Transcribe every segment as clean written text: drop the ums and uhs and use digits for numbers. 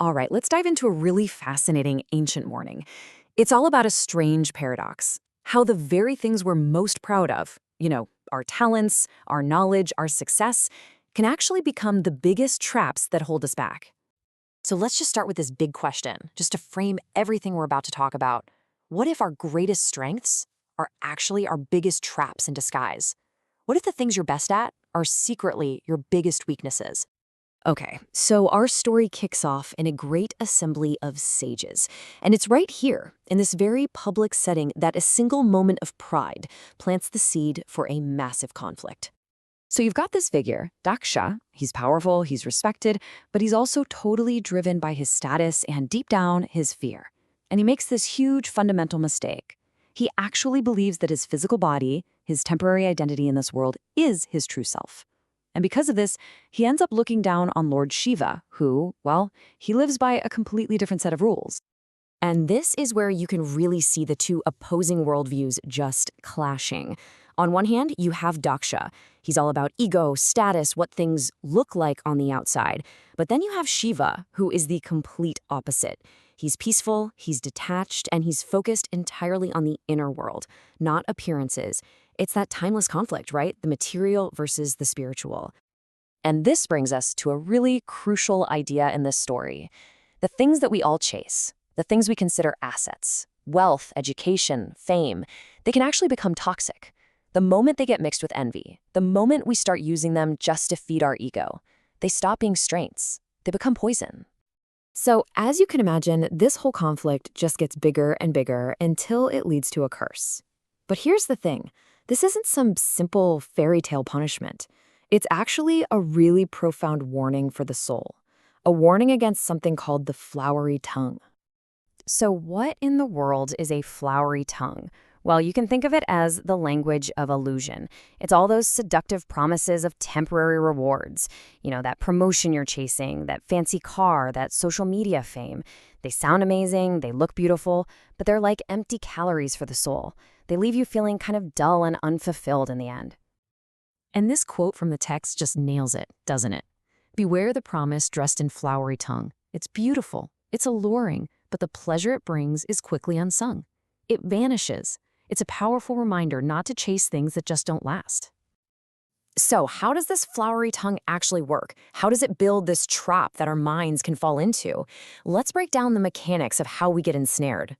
All right, let's dive into a really fascinating ancient morning. It's all about a strange paradox. How the very things we're most proud of, our talents, our knowledge, our success, can actually become the biggest traps that hold us back. So let's just start with this big question, just to frame everything we're about to talk about. What if our greatest strengths are actually our biggest traps in disguise? What if the things you're best at are secretly your biggest weaknesses? Okay, so our story kicks off in a great assembly of sages. And it's right here, in this very public setting, that a single moment of pride plants the seed for a massive conflict. So you've got this figure, Daksha. He's powerful, he's respected, but he's also totally driven by his status and deep down, his fear. And he makes this huge fundamental mistake. He actually believes that his physical body, his temporary identity in this world, is his true self. And because of this, he ends up looking down on Lord Shiva, who, well, he lives by a completely different set of rules. And this is where you can really see the two opposing worldviews just clashing. On one hand, you have Daksha. He's all about ego, status, what things look like on the outside. But then you have Shiva, who is the complete opposite. He's peaceful, he's detached, and he's focused entirely on the inner world, not appearances. It's that timeless conflict, right? The material versus the spiritual. And this brings us to a really crucial idea in this story. The things that we all chase, the things we consider assets, wealth, education, fame, they can actually become toxic. The moment they get mixed with envy, the moment we start using them just to feed our ego, they stop being strengths. They become poison. So, as you can imagine, this whole conflict just gets bigger and bigger until it leads to a curse. But here's the thing. This isn't some simple fairy tale punishment. It's actually a really profound warning for the soul, a warning against something called the flowery tongue. So what in the world is a flowery tongue? Well, you can think of it as the language of illusion. It's all those seductive promises of temporary rewards. That promotion you're chasing, that fancy car, that social media fame. They sound amazing, they look beautiful, but they're like empty calories for the soul. They leave you feeling kind of dull and unfulfilled in the end. And this quote from the text just nails it, doesn't it? Beware the promise dressed in flowery tongue. It's beautiful, it's alluring, but the pleasure it brings is quickly unsung. It vanishes. It's a powerful reminder not to chase things that just don't last. So how does this flowery tongue actually work? How does it build this trap that our minds can fall into? Let's break down the mechanics of how we get ensnared.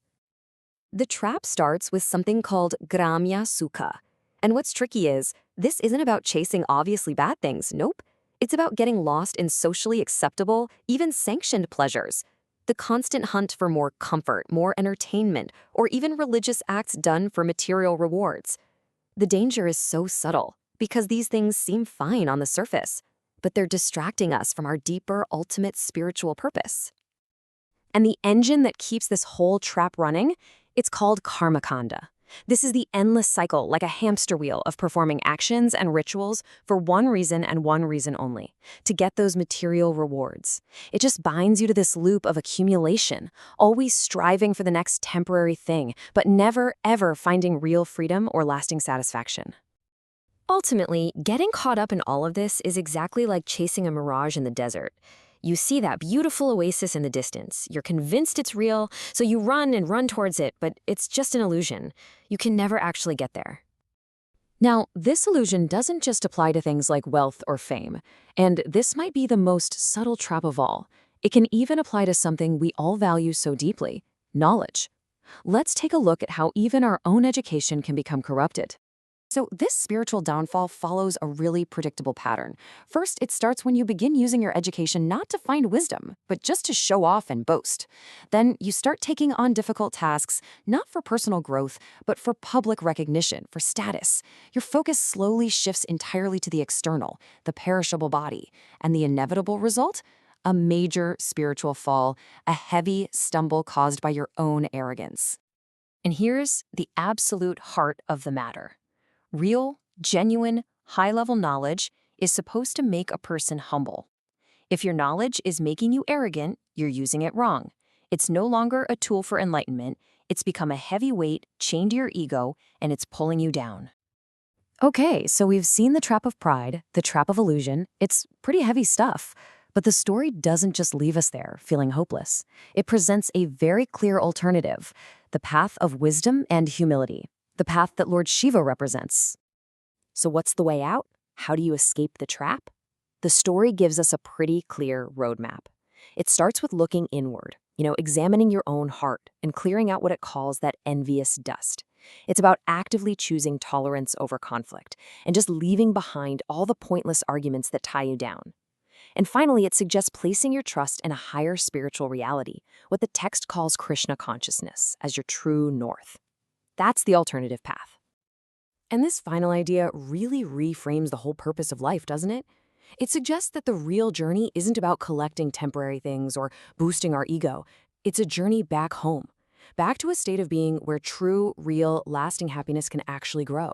The trap starts with something called Gramya Suka. And what's tricky is, this isn't about chasing obviously bad things, nope. It's about getting lost in socially acceptable, even sanctioned pleasures. The constant hunt for more comfort, more entertainment, or even religious acts done for material rewards. The danger is so subtle, because these things seem fine on the surface, but they're distracting us from our deeper, ultimate spiritual purpose. And the engine that keeps this whole trap running, it's called Karmakanda. This is the endless cycle, like a hamster wheel, of performing actions and rituals for one reason and one reason only, to get those material rewards. It just binds you to this loop of accumulation, always striving for the next temporary thing, but never, ever finding real freedom or lasting satisfaction. Ultimately, getting caught up in all of this is exactly like chasing a mirage in the desert. You see that beautiful oasis in the distance. You're convinced it's real, so you run and run towards it, but it's just an illusion. You can never actually get there. Now, this illusion doesn't just apply to things like wealth or fame, and this might be the most subtle trap of all. It can even apply to something we all value so deeply, knowledge. Let's take a look at how even our own education can become corrupted. So this spiritual downfall follows a really predictable pattern. First, it starts when you begin using your education not to find wisdom, but just to show off and boast. Then you start taking on difficult tasks, not for personal growth, but for public recognition, for status. Your focus slowly shifts entirely to the external, the perishable body. And the inevitable result? A major spiritual fall, a heavy stumble caused by your own arrogance. And here's the absolute heart of the matter. Real, genuine, high-level knowledge is supposed to make a person humble. If your knowledge is making you arrogant, you're using it wrong. It's no longer a tool for enlightenment. It's become a heavy weight chained to your ego, and it's pulling you down. Okay, so we've seen the trap of pride, the trap of illusion. It's pretty heavy stuff. But the story doesn't just leave us there, feeling hopeless. It presents a very clear alternative, the path of wisdom and humility, the path that Lord Shiva represents. So what's the way out? How do you escape the trap? The story gives us a pretty clear roadmap. It starts with looking inward, examining your own heart and clearing out what it calls that envious dust. It's about actively choosing tolerance over conflict and just leaving behind all the pointless arguments that tie you down. And finally, it suggests placing your trust in a higher spiritual reality, what the text calls Krishna consciousness, as your true north. That's the alternative path. And this final idea really reframes the whole purpose of life, doesn't it? It suggests that the real journey isn't about collecting temporary things or boosting our ego. It's a journey back home, back to a state of being where true, real, lasting happiness can actually grow.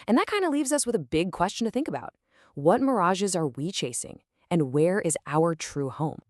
And that kind of leaves us with a big question to think about. What mirages are we chasing? And where is our true home?